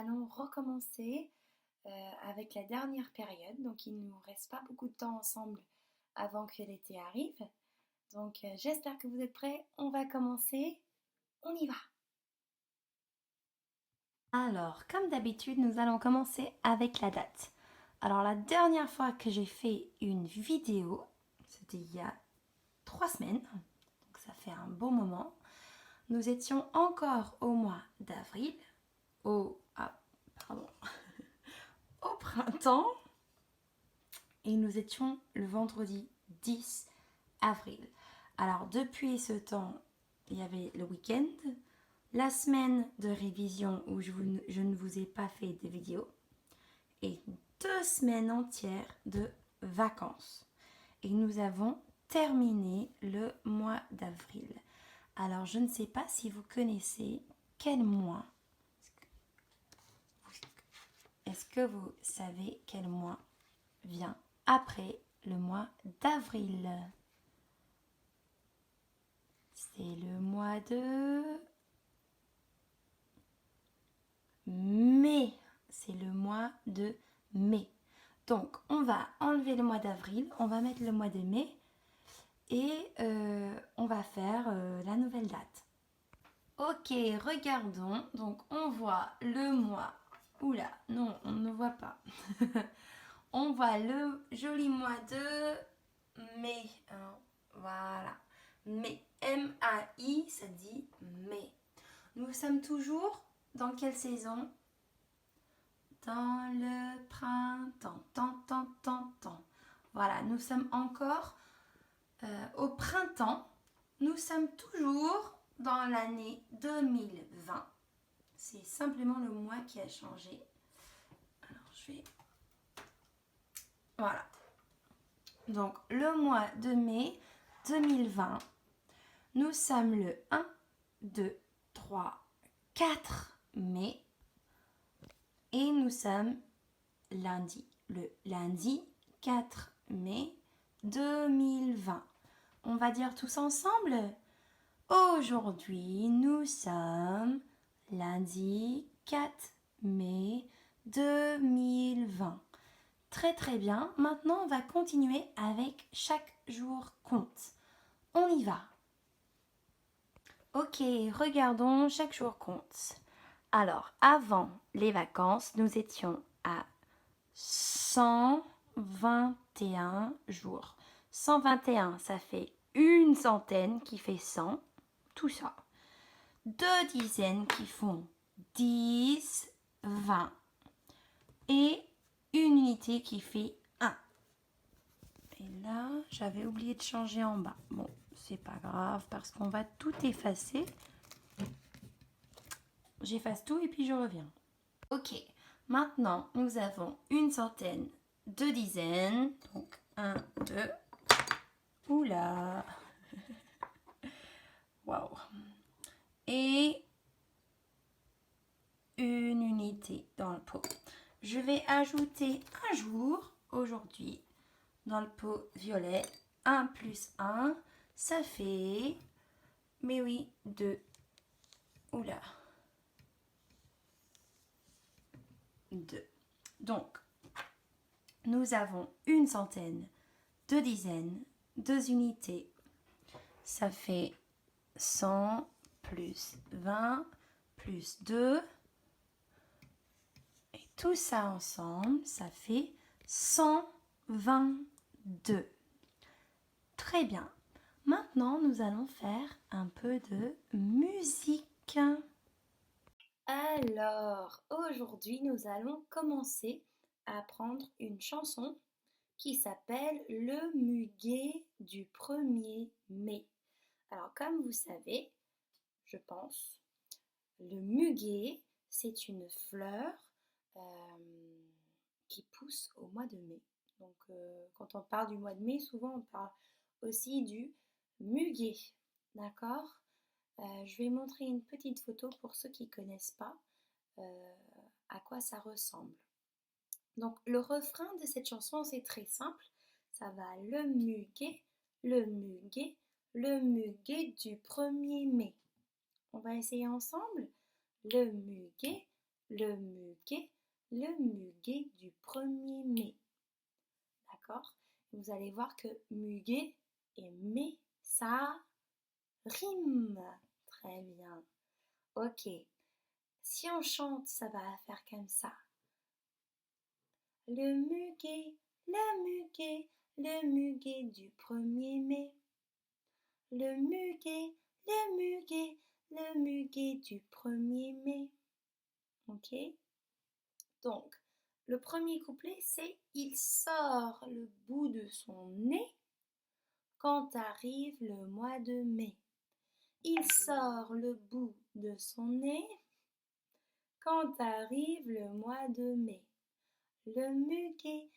allons recommencer avec la dernière période. Donc il ne nous reste pas beaucoup de temps ensemble avant que l'été arrive. Donc j'espère que vous êtes prêts. On va commencer. On y va. Alors, comme d'habitude, nous allons commencer avec la date. Alors, la dernière fois que j'ai fait une vidéo, c'était il y a 3 semaines, donc ça fait un bon moment. Nous étions encore au mois d'avril, au printemps, et nous étions le vendredi 10 avril. Alors, depuis ce temps, il y avait le week-end, la semaine de révision où je ne vous ai pas fait de vidéo, et 2 semaines entières de vacances. Et nous avons terminé le mois d'avril. Alors, je ne sais pas si vous connaissez quel mois. Est-ce que vous savez quel mois vient après le mois d'avril? C'est le mois de mai. C'est le mois de mai. Donc, on va enlever le mois d'avril, on va mettre le mois de mai et on va faire la nouvelle date. Ok, regardons. Donc, on voit le mois. Oula, non, on ne voit pas. On voit le joli mois de mai. Hein, voilà. Mai. M-A-I, ça dit mai. Nous sommes toujours dans quelle saison? Dans le printemps. Tant. Voilà, nous sommes encore au printemps. Nous sommes toujours dans l'année 2020. C'est simplement le mois qui a changé. Alors, je vais... Voilà. Donc, le mois de mai 2020, nous sommes le 1, 2, 3, 4 mai et nous sommes lundi. Le lundi 4 mai 2020. On va dire tous ensemble. Aujourd'hui, nous sommes lundi 4 mai 2020. Très très bien. Maintenant, on va continuer avec chaque jour compte. On y va. Ok, regardons chaque jour compte. Alors, avant les vacances, nous étions à 121 jours. 121, ça fait une centaine qui fait 100, tout ça. 2 dizaines qui font 10, 20. Et une unité qui fait 1. Et là, j'avais oublié de changer en bas. Bon, c'est pas grave parce qu'on va tout effacer. J'efface tout et puis je reviens. Ok, maintenant nous avons une centaine, 2 dizaines. Donc 1, 2. Oula. Waouh. Et une unité dans le pot. Je vais ajouter un jour aujourd'hui dans le pot violet. 1 plus 1, ça fait... Mais oui, 2. Oula. 2. Donc, nous avons une centaine, 2 dizaines, 2 unités. Ça fait 100 plus 20 plus 2. Et tout ça ensemble, ça fait 122. Très bien. Maintenant, nous allons faire un peu de musique. Alors, aujourd'hui, nous allons commencer à apprendre une chanson qui s'appelle Le muguet du 1er mai. Alors, comme vous savez, je pense, le muguet, c'est une fleur qui pousse au mois de mai. Donc, quand on parle du mois de mai, souvent on parle aussi du muguet. D'accord? Je vais montrer une petite photo pour ceux qui ne connaissent pas à quoi ça ressemble. Donc, le refrain de cette chanson, c'est très simple. Ça va le muguet, le muguet, le muguet du 1er mai. On va essayer ensemble. Le muguet, le muguet du 1er mai. D'accord? Vous allez voir que muguet et mai, ça rime. Très bien. Ok. Si on chante, ça va faire comme ça. Le muguet du 1er mai. Le muguet du 1er mai. Ok? Donc, le premier couplet, c'est il sort le bout de son nez quand arrive le mois de mai. Il sort le bout de son nez quand arrive le mois de mai. Le muguet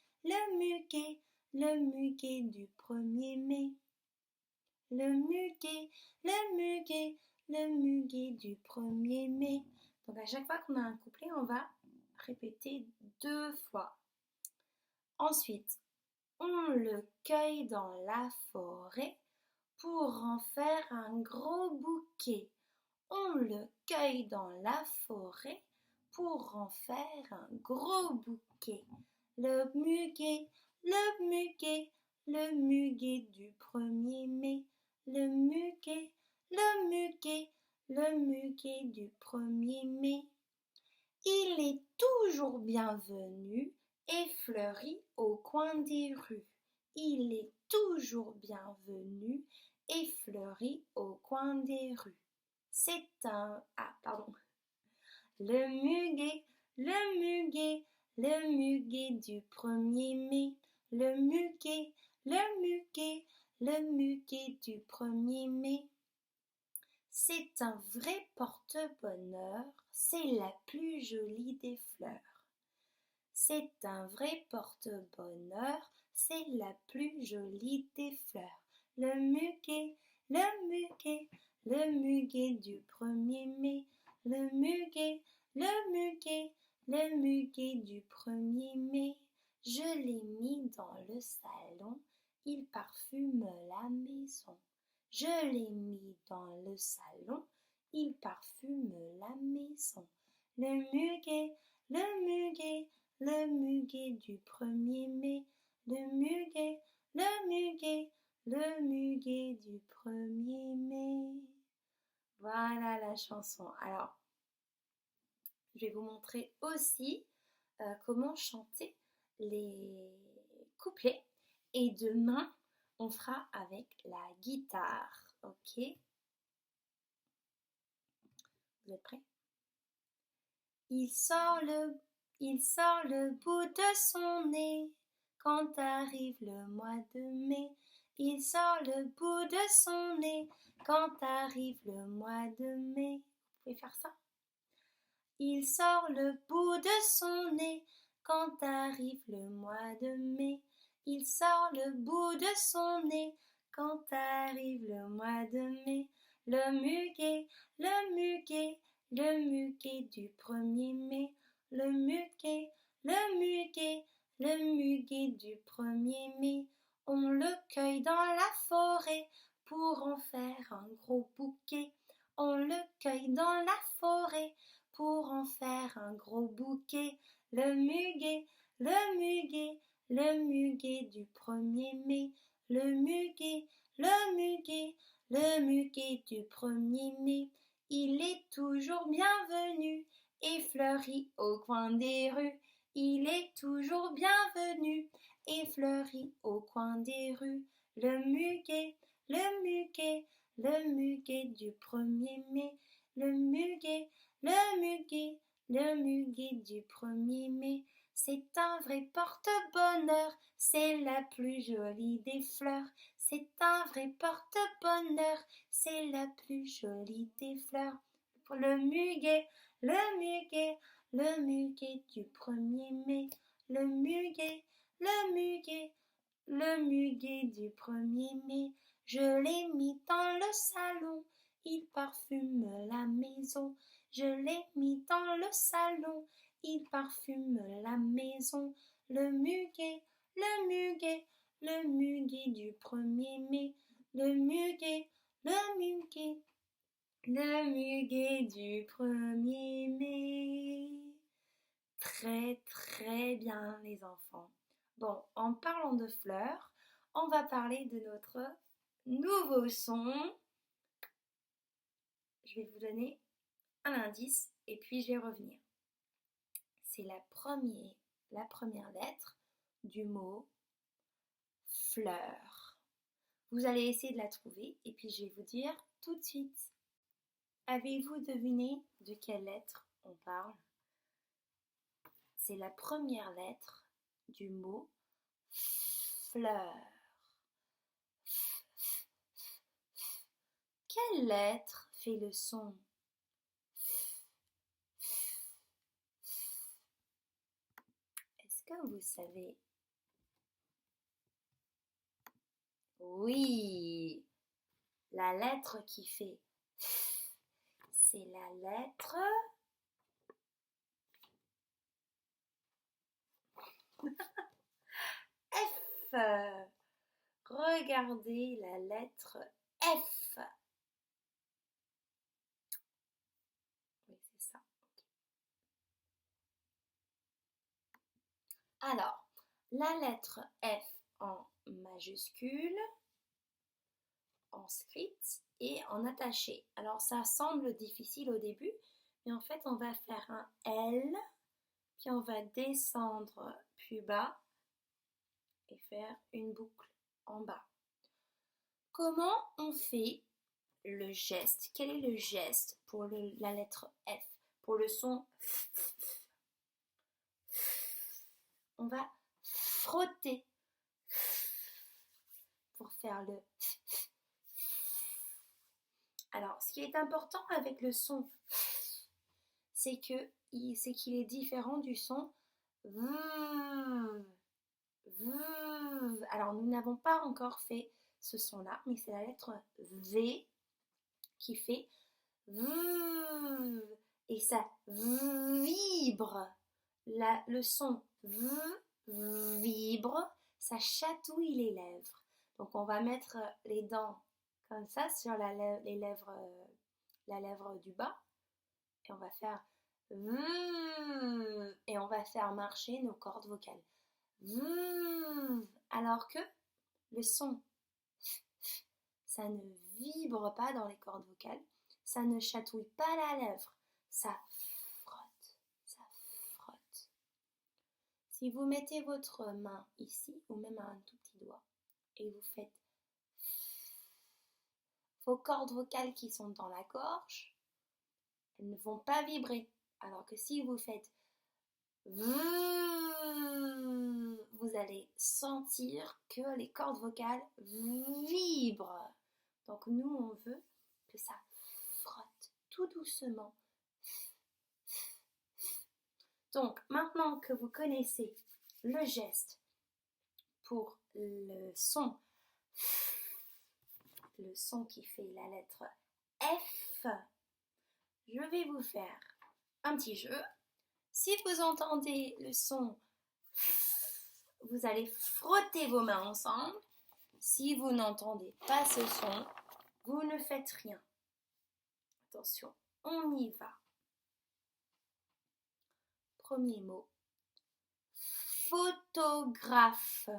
du 1er mai. Le muguet du 1er mai. Donc à chaque fois qu'on a un couplet, on va répéter 2 fois. Ensuite, on le cueille dans la forêt pour en faire un gros bouquet. On le cueille dans la forêt pour en faire un gros bouquet. Le muguet du 1er mai. Le muguet du 1er mai. Il est toujours bienvenu et fleuri au coin des rues. Il est toujours bienvenu et fleuri au coin des rues. C'est un... Ah, pardon. Le muguet du 1er mai. Le muguet du 1er mai. C'est un vrai porte-bonheur, c'est la plus jolie des fleurs. C'est un vrai porte-bonheur, c'est la plus jolie des fleurs. Le muguet du 1er mai. Le muguet du 1er mai. Je l'ai mis dans le salon, il parfume la maison. Je l'ai mis dans le salon, il parfume la maison. Le muguet du 1er mai. Le muguet du 1er mai. Voilà la chanson. Alors, je vais vous montrer aussi comment chanter les couplets. Et demain, on fera avec la guitare. Ok? Vous êtes prêts? Il sort le bout de son nez quand arrive le mois de mai. Il sort le bout de son nez quand arrive le mois de mai. Vous pouvez faire ça? Il sort le bout de son nez quand arrive le mois de mai. Il sort le bout de son nez quand arrive le mois de mai. Le muguet du 1er mai. Le muguet du 1er mai. On le cueille dans la forêt pour en faire un gros bouquet. On le cueille dans la forêt pour en faire un gros bouquet. Le muguet du 1er mai. Le muguet du 1er mai. Il est toujours bienvenu et fleuri au coin des rues. Il est toujours bienvenu et fleuri au coin des rues. Le muguet du 1er mai. Le muguet du 1er mai. C'est un vrai porte-bonheur, c'est la plus jolie des fleurs. C'est un vrai porte-bonheur, c'est la plus jolie des fleurs. Le muguet du 1er mai. Le muguet du 1er mai. Je l'ai mis dans le salon, il parfume la maison. Je l'ai mis dans le salon, il parfume la maison. Le muguet du 1er mai. Le muguet du 1er mai. Très très bien les enfants. Bon, en parlant de fleurs, on va parler de notre nouveau son. Je vais vous donner un indice et puis je vais revenir. C'est la première lettre du mot fleur. Vous allez essayer de la trouver et puis je vais vous dire tout de suite. Avez-vous deviné de quelle lettre on parle? C'est la première lettre du mot fleur. Quelle lettre fait le son? Est-ce que vous savez? Oui, la lettre qui fait c'est la lettre F. Regardez la lettre F. Oui, c'est ça. Alors, la lettre F en majuscule, en script et en attaché. Alors, ça semble difficile au début, mais en fait, on va faire un L, puis on va descendre plus bas et faire une boucle en bas. Comment on fait le geste? Quel est le geste pour la lettre F? Pour le son, on va frotter pour faire le. Alors, ce qui est important avec le son, c'est qu'il est différent du son Alors, nous n'avons pas encore fait ce son-là, mais c'est la lettre V qui fait et ça vibre. Le son vibre, ça chatouille les lèvres. Donc, on va mettre les dents comme ça sur la lèvre du bas et on va faire et on va faire marcher nos cordes vocales. Alors que le son, ça ne vibre pas dans les cordes vocales, ça ne chatouille pas la lèvre, ça frotte, ça frotte. Si vous mettez votre main ici, ou même un tout petit doigt, et vous faites vos cordes vocales qui sont dans la gorge, elles ne vont pas vibrer. Alors que si vous faites vous allez sentir que les cordes vocales vibrent. Donc nous, on veut que ça frotte tout doucement. Donc maintenant que vous connaissez le geste pour le son qui fait la lettre F, je vais vous faire un petit jeu. Si vous entendez le son, vous allez frotter vos mains ensemble. Si vous n'entendez pas ce son, vous ne faites rien. Attention, on y va. Premier mot. Photographe.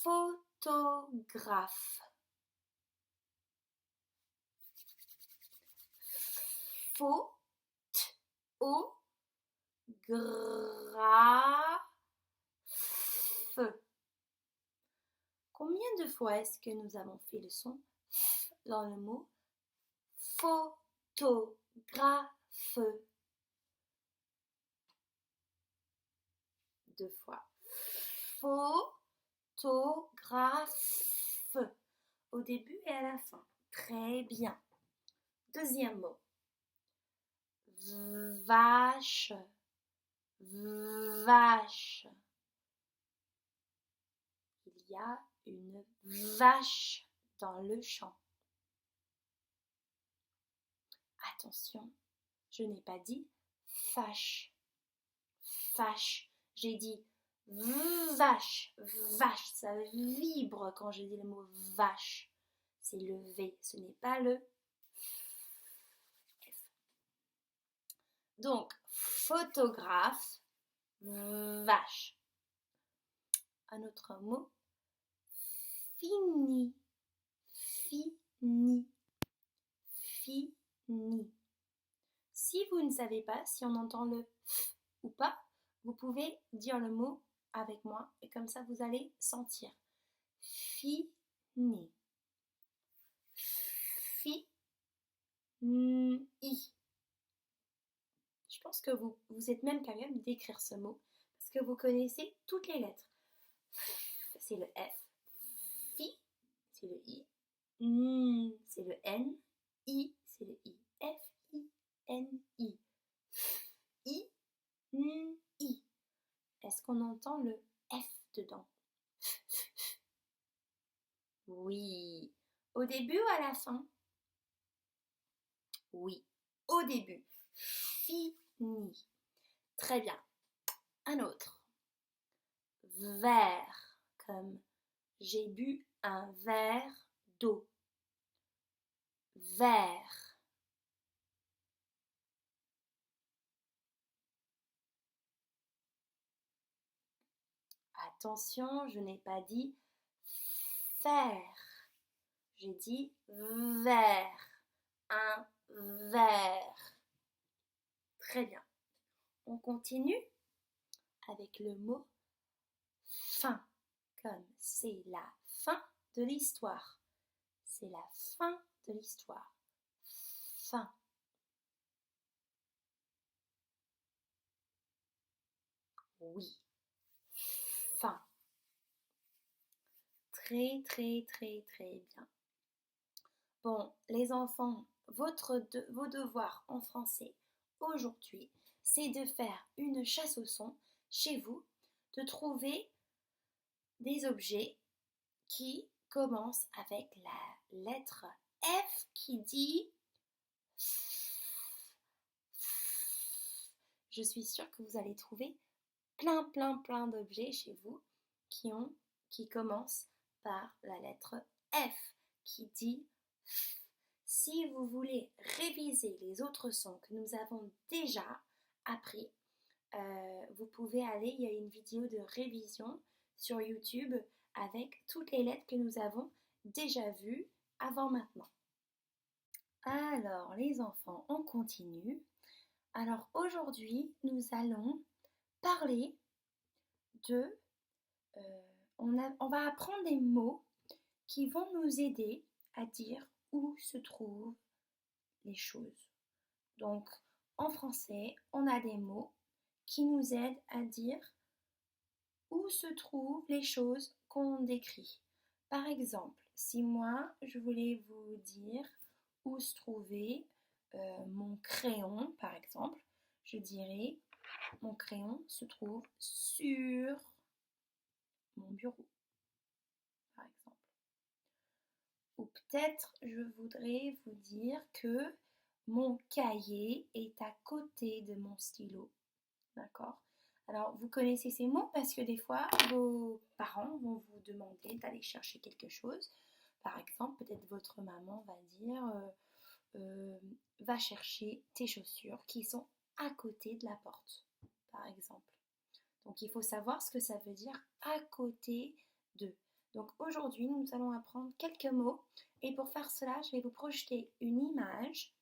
Photographe. Combien de fois est-ce que nous avons fait le son dans le mot photographe? 2 fois. Photographe. Au début et à la fin. Très bien. Deuxième mot. Vache. Vache. Il y a une vache dans le champ. Attention, je n'ai pas dit fâche. Fâche. J'ai dit vache. Vache. Ça vibre quand je dis le mot vache. C'est le V. Ce n'est pas le F. Donc, photographe, vache. Un autre mot, fini, fini, fini. Si vous ne savez pas si on entend le f ou pas, vous pouvez dire le mot avec moi et comme ça vous allez sentir. Fini. Fini. Je pense que vous êtes même capable d'écrire ce mot parce que vous connaissez toutes les lettres. C'est le F. Fi, c'est le I. C'est le N. I, c'est le I. F-I-N-I. I, I. Est-ce qu'on entend le F dedans? Oui. Au début ou à la fin? Oui. Au début. Fini. Très bien. Un autre. Verre. Comme j'ai bu un verre d'eau. Verre. Attention, je n'ai pas dit faire. J'ai dit verre. Un verre. Très bien. On continue avec le mot fin. Comme c'est la fin de l'histoire. C'est la fin de l'histoire. Fin. Oui. Fin. Très, très, très, très bien. Bon, les enfants, vos devoirs en français aujourd'hui, c'est de faire une chasse au son chez vous, de trouver des objets qui commencent avec la lettre F qui dit je suis sûre que vous allez trouver plein d'objets chez vous qui commencent par la lettre F qui dit si vous voulez réviser les autres sons que nous avons déjà appris, vous pouvez aller, il y a une vidéo de révision sur YouTube avec toutes les lettres que nous avons déjà vues avant maintenant. Alors les enfants, on continue. Alors aujourd'hui, nous allons parler de... on va apprendre des mots qui vont nous aider à dire où se trouvent les choses. Donc en français, on a des mots qui nous aident à dire où se trouvent les choses qu'on décrit. Par exemple, si moi je voulais vous dire où se trouvait mon crayon, par exemple, je dirais mon crayon se trouve sur mon bureau, par exemple. Ou peut-être je voudrais vous dire que mon cahier est à côté de mon stylo. D'accord? Alors, vous connaissez ces mots parce que des fois, vos parents vont vous demander d'aller chercher quelque chose. Par exemple, peut-être votre maman va dire va chercher tes chaussures qui sont à côté de la porte, par exemple. Donc, il faut savoir ce que ça veut dire à côté de. Donc, aujourd'hui, nous allons apprendre quelques mots. Et pour faire cela, je vais vous projeter une image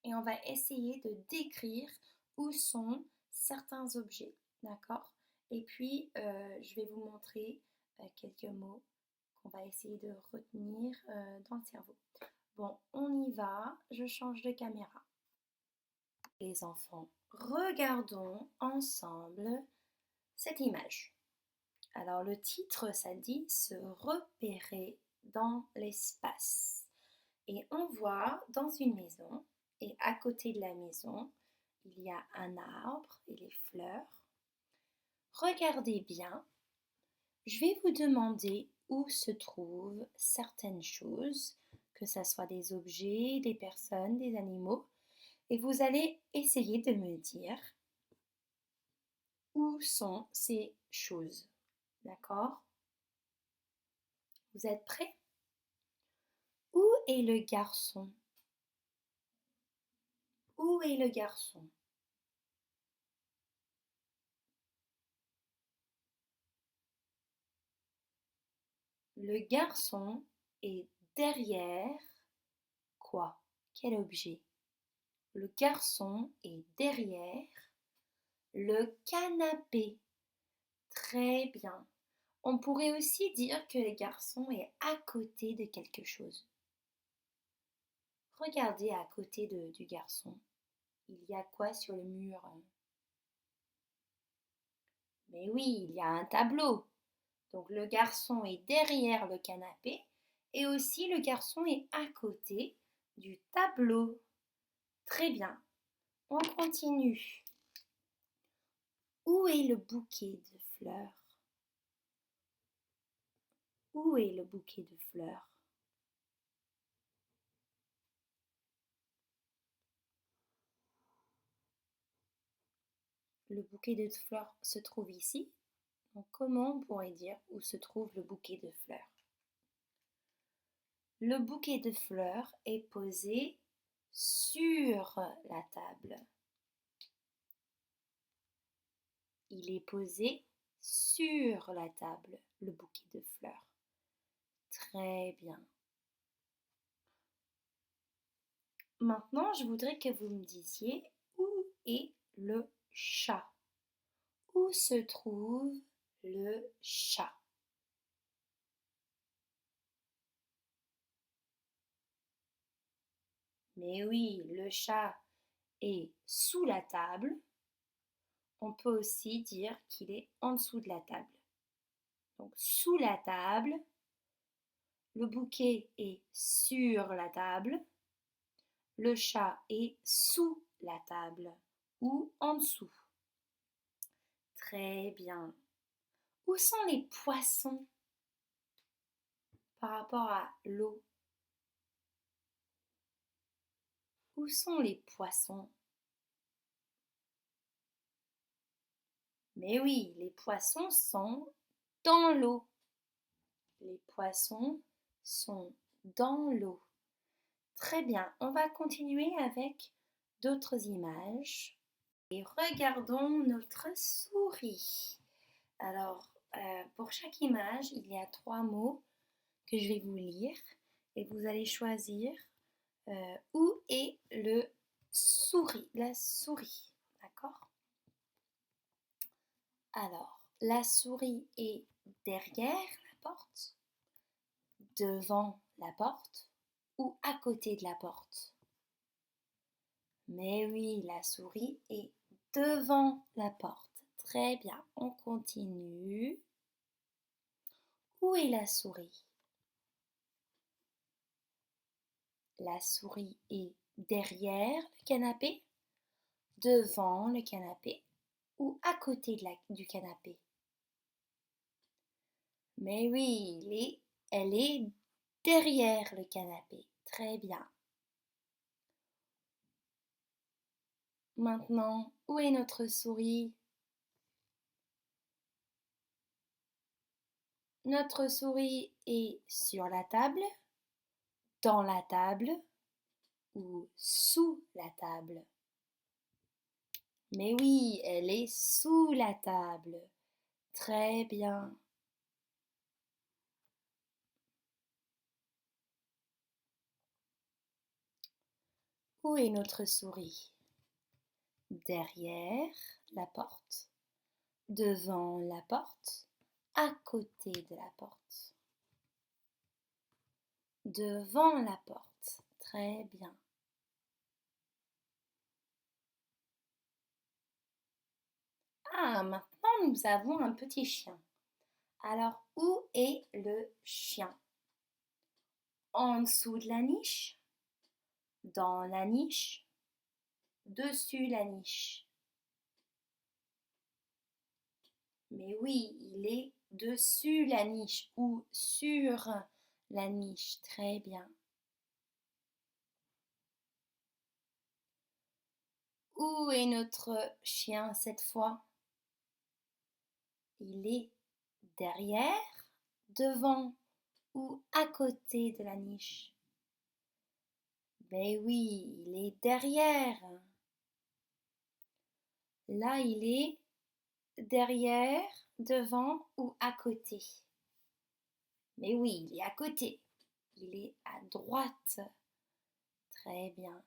et on va essayer de décrire où sont certains objets. D'accord? Et puis, je vais vous montrer quelques mots qu'on va essayer de retenir dans le cerveau. Bon, on y va. Je change de caméra. Les enfants, regardons ensemble cette image. Alors, le titre, ça dit « Se repérer dans l'espace ». Et on voit dans une maison, et à côté de la maison, il y a un arbre et les fleurs. Regardez bien, je vais vous demander où se trouvent certaines choses, que ce soit des objets, des personnes, des animaux, et vous allez essayer de me dire où sont ces choses. D'accord? Vous êtes prêts? Où est le garçon? Où est le garçon? Le garçon est derrière quoi? Quel objet? Le garçon est derrière le canapé. Très bien. On pourrait aussi dire que le garçon est à côté de quelque chose. Regardez à côté du garçon. Il y a quoi sur le mur? Mais oui, il y a un tableau. Donc le garçon est derrière le canapé et aussi le garçon est à côté du tableau. Très bien. On continue. Où est le bouquet de fleurs? Où est le bouquet de fleurs? Le bouquet de fleurs se trouve ici. Donc comment on pourrait dire où se trouve le bouquet de fleurs? Le bouquet de fleurs est posé sur la table. Il est posé sur la table, le bouquet de fleurs. Très bien. Maintenant, je voudrais que vous me disiez où est le chat. Où se trouve le chat? Mais oui, le chat est sous la table. On peut aussi dire qu'il est en dessous de la table. Donc sous la table, le bouquet est sur la table, le chat est sous la table ou en dessous. Très bien. Où sont les poissons par rapport à l'eau? Où sont les poissons? Mais oui, les poissons sont dans l'eau. Les poissons sont dans l'eau. Très bien, on va continuer avec d'autres images. Et regardons notre souris. Alors, pour chaque image, il y a 3 mots que je vais vous lire et vous allez choisir où est la souris, d'accord? Alors, la souris est derrière la porte, devant la porte ou à côté de la porte? Mais oui, la souris est devant la porte. Très bien, on continue. Où est la souris? La souris est derrière le canapé, devant le canapé ou à côté du canapé? Mais oui, elle est derrière le canapé. Très bien. Maintenant, où est notre souris? Notre souris est sur la table, dans la table ou sous la table? Mais oui, elle est sous la table. Très bien. Où est notre souris? Derrière la porte, devant la porte, à côté de la porte? Devant la porte. Très bien. Ah, maintenant nous avons un petit chien. Alors, où est le chien? En dessous de la niche? Dans la niche? Dessus la niche? Mais oui, il est dessus la niche ou sur la niche. Très bien. Où est notre chien cette fois? Il est derrière, devant ou à côté de la niche? Mais oui, il est derrière. Là, il est derrière, devant ou à côté? Mais oui, il est à côté. Il est à droite. Très bien.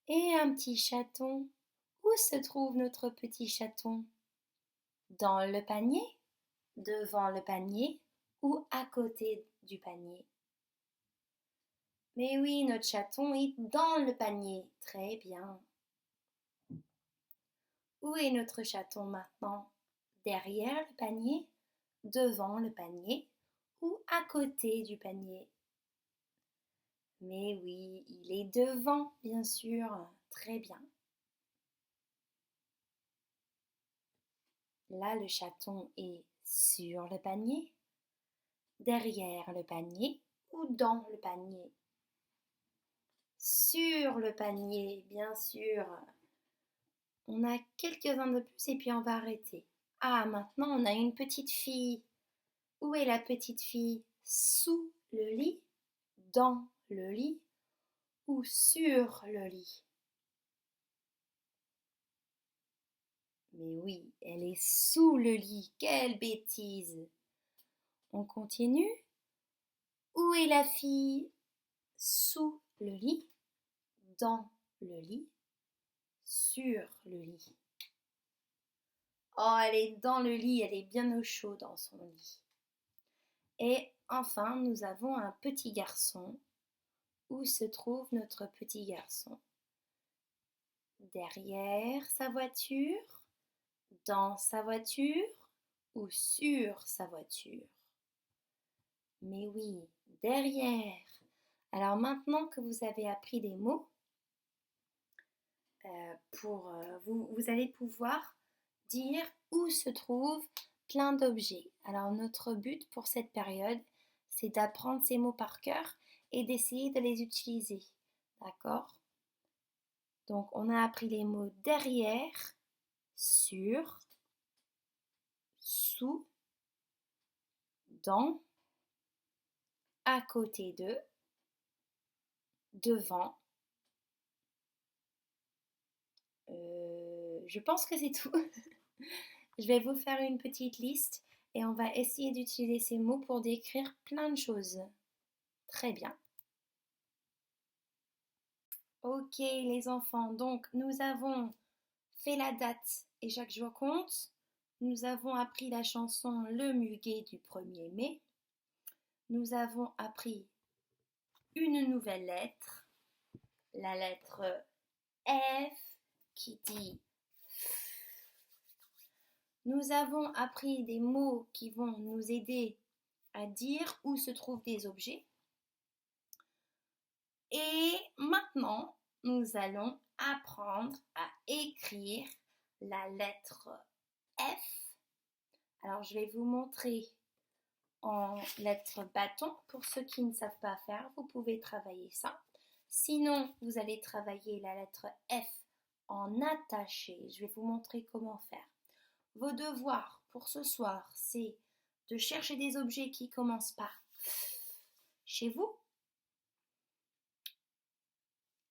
Et un petit chaton. Où se trouve notre petit chaton? Dans le panier, devant le panier ou à côté du panier? Mais oui, notre chaton est dans le panier. Très bien. Où est notre chaton maintenant? Derrière le panier, devant le panier ou à côté du panier? Mais oui, il est devant, bien sûr. Très bien. Là, le chaton est sur le panier, derrière le panier ou dans le panier? Sur le panier, bien sûr. On a quelques-uns de plus et puis on va arrêter. Ah, maintenant on a une petite fille. Où est la petite fille? Sous le lit, dans le lit ou sur le lit? Mais oui, elle est sous le lit. Quelle bêtise! On continue. Où est la fille? Sous le lit, dans le lit, sur le lit. Oh, elle est dans le lit, elle est bien au chaud dans son lit. Et enfin, nous avons un petit garçon. Où se trouve notre petit garçon? Derrière sa voiture, dans sa voiture ou sur sa voiture? Mais oui, derrière. Alors maintenant que vous avez appris des mots, vous allez pouvoir dire où se trouvent plein d'objets. Alors notre but pour cette période, c'est d'apprendre ces mots par cœur et d'essayer de les utiliser. D'accord? Donc on a appris les mots derrière, sur, sous, dans, à côté de, devant. Je pense que c'est tout. Je vais vous faire une petite liste et on va essayer d'utiliser ces mots pour décrire plein de choses. Très bien. Ok les enfants, donc nous avons fait la date et chaque jour compte. Nous avons appris la chanson Le Muguet du 1er mai. Nous avons appris une nouvelle lettre, la lettre F qui dit Nous avons appris des mots qui vont nous aider à dire où se trouvent des objets. Et maintenant, nous allons apprendre à écrire la lettre F. Alors, je vais vous montrer en lettres bâton. Pour ceux qui ne savent pas faire, vous pouvez travailler ça. Sinon, vous allez travailler la lettre F en attaché. Je vais vous montrer comment faire. Vos devoirs pour ce soir, c'est de chercher des objets qui commencent par chez vous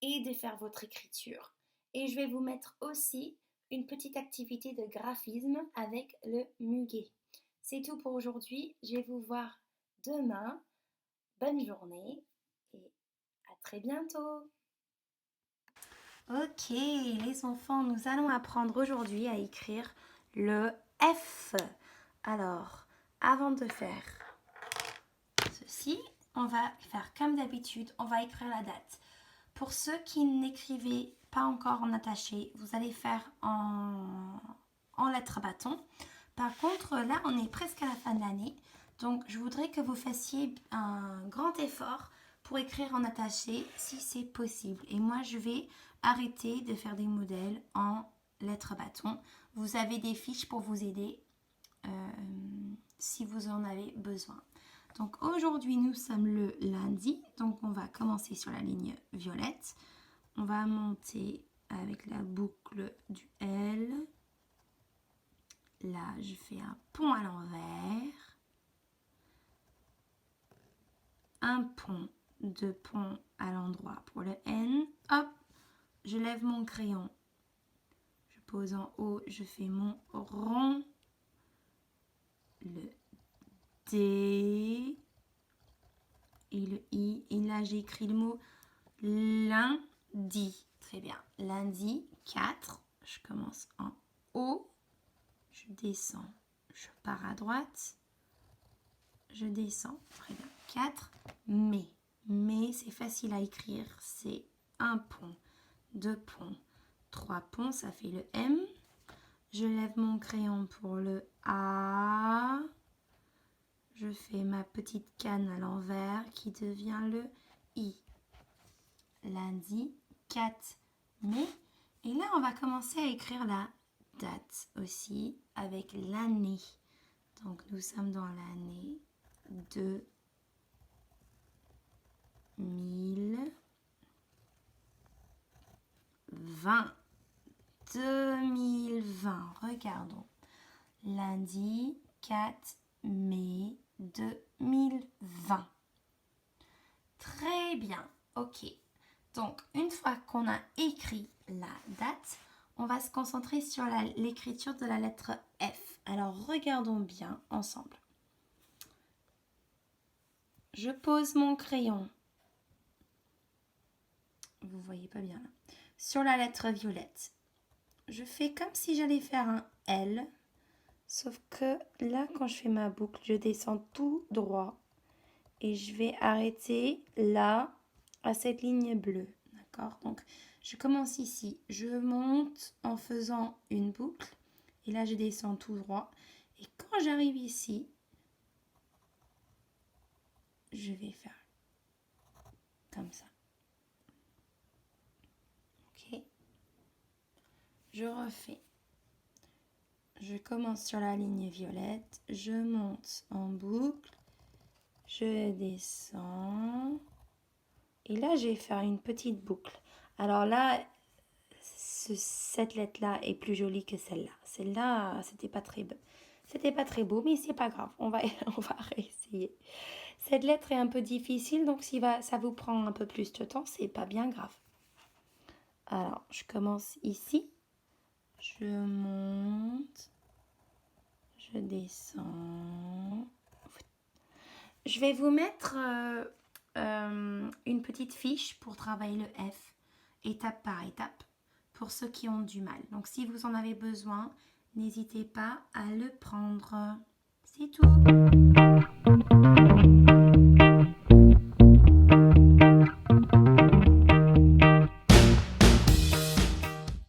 et de faire votre écriture. Et je vais vous mettre aussi une petite activité de graphisme avec le muguet. C'est tout pour aujourd'hui. Je vais vous voir demain. Bonne journée et à très bientôt. Ok, les enfants, nous allons apprendre aujourd'hui à écrire le F. Alors, avant de faire ceci, on va faire comme d'habitude, on va écrire la date. Pour ceux qui n'écrivaient pas encore en attaché, vous allez faire en lettres bâton. Par contre, là, on est presque à la fin de l'année. Donc, je voudrais que vous fassiez un grand effort pour écrire en attaché si c'est possible. Et moi, je vais arrêter de faire des modèles en lettres bâton. Vous avez des fiches pour vous aider si vous en avez besoin. Donc aujourd'hui, nous sommes le lundi, donc on va commencer sur la ligne violette. On va monter avec la boucle du L. Là, je fais un pont à l'envers. Un pont, deux ponts à l'endroit pour le N. Hop, je lève mon crayon. Je pose en haut, je fais mon rond. Le D. Et le I. Et là, j'ai écrit le mot lundi. Très bien. Lundi, 4. Je commence en haut. Je descends. Je pars à droite. Je descends. Très bien. 4. Mai. Mai, c'est facile à écrire. C'est un pont, 2 ponts, 3 ponts. Ça fait le M. Je lève mon crayon pour le A. Je fais ma petite canne à l'envers qui devient le I. Lundi, 4 mai. Et là, on va commencer à écrire la date aussi avec l'année. Donc, nous sommes dans l'année 2020. 2020. Regardons. Lundi 4 mai 2020. Très bien. Ok. Donc, une fois qu'on a écrit la date, on va se concentrer sur l'écriture de la lettre F. Alors, regardons bien ensemble. Je pose mon crayon. Vous voyez pas bien là. Sur la lettre violette. Je fais comme si j'allais faire un L. Sauf que là, quand je fais ma boucle, je descends tout droit. Et je vais arrêter là, à cette ligne bleue. D'accord? Donc, je commence ici. Je monte en faisant une boucle. Et là, je descends tout droit. Et quand j'arrive ici, je vais faire comme ça. Ok? Je refais. Je commence sur la ligne violette. Je monte en boucle. Je descends. Et là, je vais faire une petite boucle. Alors là, cette lettre-là est plus jolie que celle-là. Celle-là, c'était pas très beau. C'était pas très beau, mais c'est pas grave. On va réessayer. Cette lettre est un peu difficile, donc si ça vous prend un peu plus de temps, c'est pas bien grave. Alors, je commence ici. Je monte. Je descends. Je vais vous mettre une petite fiche pour travailler le F, étape par étape, pour ceux qui ont du mal. Donc, si vous en avez besoin, n'hésitez pas à le prendre. C'est tout.